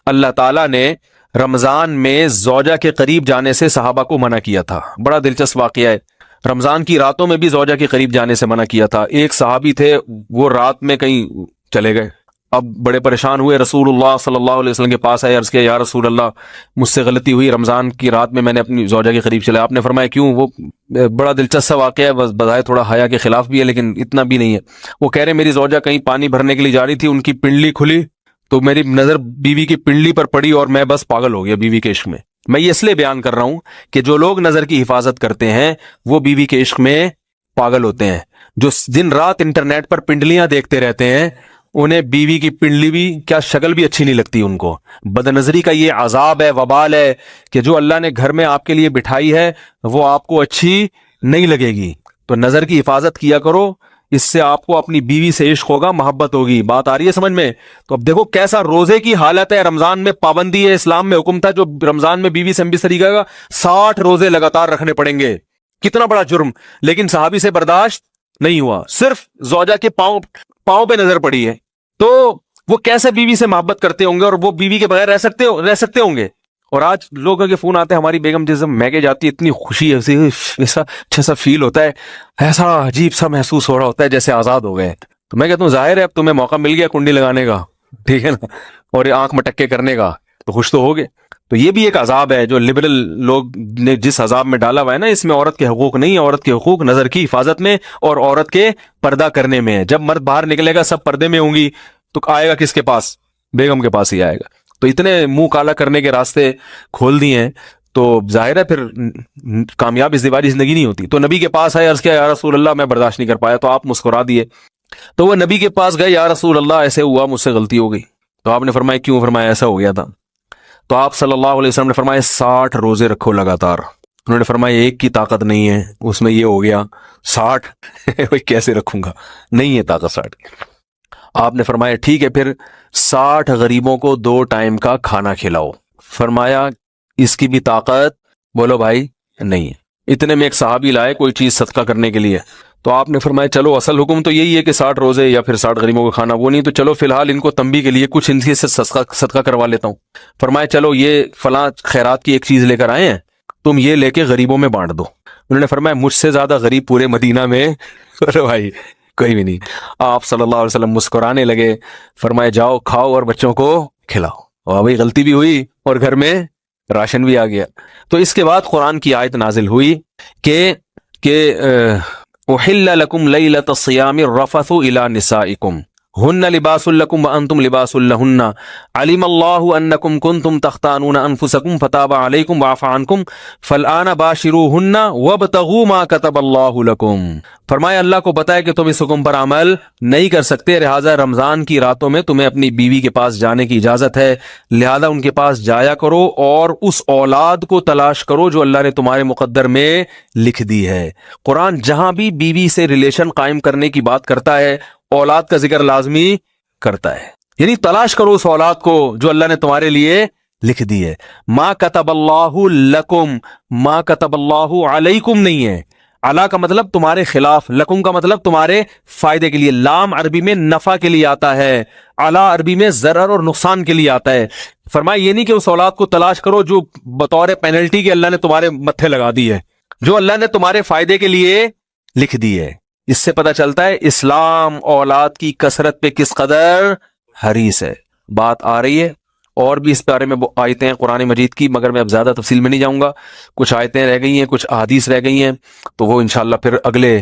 اللہ تعالیٰ نے رمضان میں زوجہ کے قریب جانے سے صحابہ کو منع کیا تھا. بڑا دلچسپ واقعہ ہے. رمضان کی راتوں میں بھی زوجہ کے قریب جانے سے منع کیا تھا. ایک صحابی تھے، وہ رات میں کہیں چلے گئے. اب بڑے پریشان ہوئے، رسول اللہ صلی اللہ علیہ وسلم کے پاس آئے، عرض کیا یا رسول اللہ مجھ سے غلطی ہوئی، رمضان کی رات میں میں نے اپنی زوجہ کے قریب چلا. آپ نے فرمایا کیوں؟ وہ بڑا دلچسپ سا واقعہ ہے، بس بظاہر تھوڑا حیا کے خلاف بھی ہے لیکن اتنا بھی نہیں ہے. وہ کہہ رہے میری زوجہ کہیں پانی بھرنے کے لیے جا رہی تھی، ان کی پنڈلی کھلی تو میری نظر بیوی کی پنڈلی پر پڑی اور میں بس پاگل ہو گیا بیوی کے عشق میں. میں یہ اس لیے بیان کر رہا ہوں کہ جو لوگ نظر کی حفاظت کرتے ہیں وہ بیوی کے عشق میں پاگل ہوتے ہیں. جو دن رات انٹرنیٹ پر پنڈلیاں دیکھتے رہتے ہیں انہیں بیوی کی پنڈلی بھی کیا شکل بھی اچھی نہیں لگتی ان کو. بد نظری کا یہ عذاب ہے، وبال ہے کہ جو اللہ نے گھر میں آپ کے لیے بٹھائی ہے وہ آپ کو اچھی نہیں لگے گی. تو نظر کی حفاظت کیا کرو، اس سے آپ کو اپنی بیوی سے عشق ہوگا، محبت ہوگی. بات آ رہی ہے سمجھ میں؟ تو اب دیکھو کیسا روزے کی حالت ہے. رمضان میں پابندی ہے، اسلام میں حکم تھا جو رمضان میں بیوی سے ہمبستری کرے گا 60 روزے لگاتار رکھنے پڑیں گے. کتنا بڑا جرم، لیکن صحابی سے برداشت نہیں ہوا. صرف زوجہ کے پاؤں پہ نظر پڑی ہے تو وہ کیسے بیوی سے محبت کرتے ہوں گے اور وہ بیوی کے بغیر رہ سکتے ہوں گے. اور آج لوگوں کے فون آتے ہیں ہماری بیگم جس میگے جاتی ہے اتنی خوشی ہے، ایسا اچھا سا فیل ہوتا ہے، ایسا عجیب سا محسوس ہو رہا ہوتا ہے جیسے آزاد ہو گئے. تو میں کہتا ہوں ظاہر ہے اب تمہیں موقع مل گیا کنڈی لگانے کا، ٹھیک ہے نا، اور آنکھ مٹکے کرنے کا، تو خوش تو ہوگے. تو یہ بھی ایک عذاب ہے جو لبرل لوگ نے جس عذاب میں ڈالا ہوا ہے نا، اس میں عورت کے حقوق نہیں ہے. عورت کے حقوق نظر کی حفاظت میں اور عورت کے پردہ کرنے میں ہے. جب مرد باہر نکلے گا سب پردے میں ہوں گی تو آئے گا کس کے پاس؟ بیگم کے پاس ہی آئے گا. تو اتنے منہ کالا کرنے کے راستے کھول دیے ہیں تو ظاہر ہے پھر کامیاب ازدواجی زندگی نہیں ہوتی. تو نبی کے پاس آئے، عرض کیا یا رسول اللہ میں برداشت نہیں کر پایا. تو آپ مسکرا دیے. تو وہ نبی کے پاس گئے، یا رسول اللہ ایسے ہوا، مجھ سے غلطی ہو گئی. تو آپ نے فرمایا کیوں؟ فرمایا ایسا ہو گیا تھا. تو آپ صلی اللہ علیہ وسلم نے فرمایا 60 روزے رکھو لگاتار. انہوں نے فرمایا ایک کی طاقت نہیں ہے، اس میں یہ ہو گیا 60 کیسے رکھوں گا، نہیں ہے طاقت 60. آپ نے فرمایا ٹھیک ہے پھر 60 غریبوں کو 2 ٹائم کا کھانا کھلاؤ. فرمایا اس کی بھی طاقت بولو بھائی نہیں ہے. اتنے میں ایک صحابی لائے کوئی چیز صدقہ کرنے کے لیے. تو آپ نے فرمایا چلو اصل حکم تو یہی ہے کہ 60 روزے یا پھر 60 غریبوں کو کھانا، وہ نہیں تو چلو فی الحال ان کو تنبیہ کے لیے کچھ ان سے صدقہ کروا لیتا ہوں. فرمایا چلو یہ فلاں خیرات کی ایک چیز لے کر آئے ہیں، تم یہ لے کے غریبوں میں بانٹ دو. انہوں نے فرمایا مجھ سے زیادہ غریب پورے مدینہ میں بھائی کوئی بھی نہیں. آپ صلی اللہ علیہ وسلم مسکرانے لگے، فرمایا جاؤ کھاؤ اور بچوں کو کھلاؤ. اور بھائی غلطی بھی ہوئی اور گھر میں راشن بھی آ گیا. تو اس کے بعد قرآن کی آیت نازل ہوئی کہ احل لکم لیلۃ الصیام الرفث الی نسائکم ہن لباس لکم وانتم لباس لہن علم اللہ انکم کنتم تختانون انفسکم فتاب علیکم وعفى عنکم فالآن باشروہن وابتغوا ما کتب اللہ لکم. فرمایا اللہ کو بتایا کہ تم اس حکم پر عمل نہیں کر سکتے، لہٰذا رمضان کی راتوں میں تمہیں اپنی بیوی کے پاس جانے کی اجازت ہے، لہذا ان کے پاس جایا کرو اور اس اولاد کو تلاش کرو جو اللہ نے تمہارے مقدر میں لکھ دی ہے. قرآن جہاں بھی بیوی سے ریلیشن قائم کرنے کی بات کرتا ہے اولاد کا ذکر لازمی کرتا ہے، یعنی تلاش کرو اس اولاد کو جو اللہ نے تمہارے لیے لکھ دی ہے. ما کتب اللہ لکم، ما کتب اللہ علیکم نہیں ہے. علا کا مطلب تمہارے خلاف، لکم کا مطلب تمہارے فائدے کے لیے. لام عربی میں نفع کے لیے آتا ہے، علا عربی میں ضرر اور نقصان کے لیے آتا ہے. فرمایا یہ نہیں کہ اس اولاد کو تلاش کرو جو بطور پینلٹی کے اللہ نے تمہارے متھے لگا دی ہے، جو اللہ نے تمہارے فائدے کے لیے لکھ دی ہے. اس سے پتہ چلتا ہے اسلام اولاد کی کثرت پہ کس قدر حریص ہے. بات آ رہی ہے اور بھی اس بارے میں آیتیں ہیں قرآن مجید کی، مگر میں اب زیادہ تفصیل میں نہیں جاؤں گا. کچھ آیتیں رہ گئی ہیں، کچھ احادیث رہ گئی ہیں، تو وہ انشاءاللہ پھر اگلے